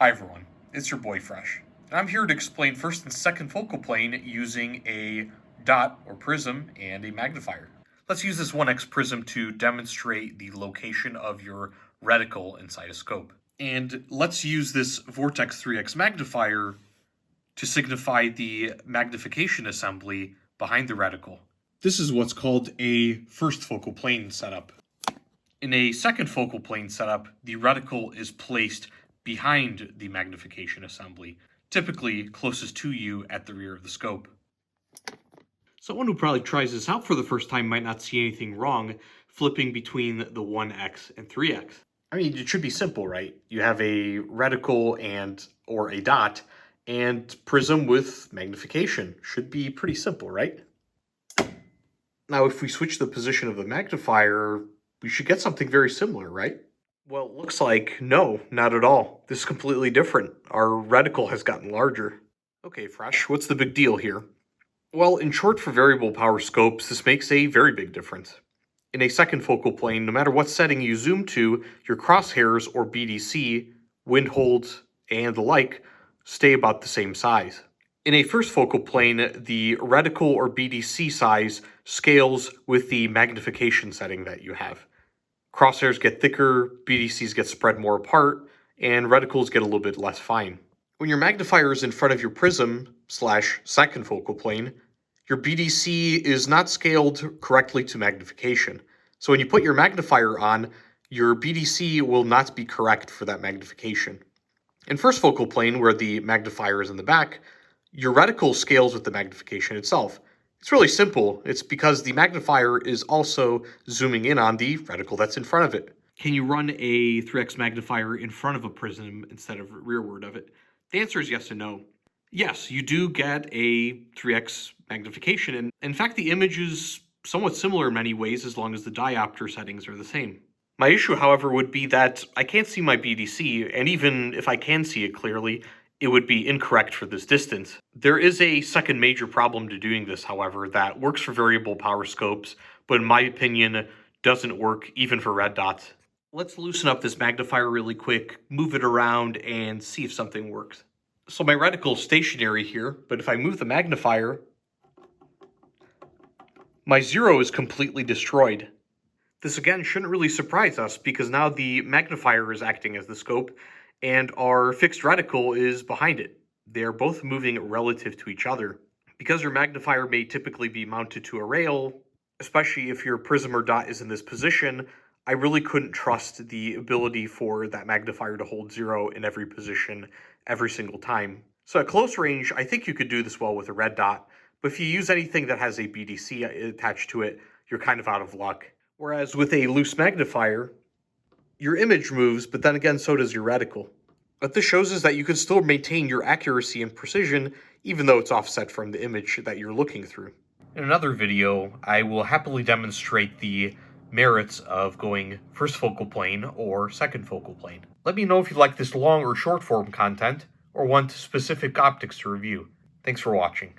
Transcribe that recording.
Hi everyone, it's your boy Fresh, and I'm here to explain first and second focal plane using a dot or prism and a magnifier. Let's use this 1x prism to demonstrate the location of your reticle inside a scope. And let's use this vortex 3x magnifier to signify the magnification assembly behind the reticle. This is what's called a first focal plane setup. In a second focal plane setup, the reticle is placed behind the magnification assembly, typically closest to you at the rear of the scope. Someone who probably tries this out for the first time might not see anything wrong flipping between the 1x and 3x. I mean, it should be simple, right? You have a reticle or a dot and prism with magnification. Should be pretty simple, right? Now, if we switch the position of the magnifier, we should get something very similar, right? Well, it looks like no, not at all. This is completely different. Our reticle has gotten larger. Okay, Fresh, what's the big deal here? Well, in short, for variable power scopes, this makes a very big difference. In a second focal plane, no matter what setting you zoom to, your crosshairs or BDC, wind holds, and the like stay about the same size. In a first focal plane, the reticle or BDC size scales with the magnification setting that you have. Crosshairs get thicker, BDCs get spread more apart, and reticles get a little bit less fine. When your magnifier is in front of your prism / second focal plane, your BDC is not scaled correctly to magnification. So when you put your magnifier on, your BDC will not be correct for that magnification. In first focal plane, where the magnifier is in the back, your reticle scales with the magnification itself. It's really simple. It's because the magnifier is also zooming in on the reticle that's in front of it. Can you run a 3x magnifier in front of a prism instead of rearward of it? The answer is yes and no. Yes, you do get a 3x magnification, and in fact the image is somewhat similar in many ways as long as the diopter settings are the same. My issue, however, would be that I can't see my BDC, and even if I can see it clearly, it would be incorrect for this distance. There is a second major problem to doing this, however, that works for variable power scopes, but in my opinion, doesn't work even for red dots. Let's loosen up this magnifier really quick, move it around, and see if something works. So my reticle is stationary here, but if I move the magnifier, my 0 is completely destroyed. This again shouldn't really surprise us because now the magnifier is acting as the scope, and our fixed reticle is behind it. They're both moving relative to each other. Because your magnifier may typically be mounted to a rail, especially if your prism or dot is in this position, I really couldn't trust the ability for that magnifier to hold 0 in every position every single time. So at close range, I think you could do this well with a red dot, but if you use anything that has a BDC attached to it, you're kind of out of luck. Whereas with a loose magnifier, your image moves, but then again, so does your reticle. What this shows is that you can still maintain your accuracy and precision, even though it's offset from the image that you're looking through. In another video, I will happily demonstrate the merits of going first focal plane or second focal plane. Let me know if you like this long or short form content, or want specific optics to review. Thanks for watching.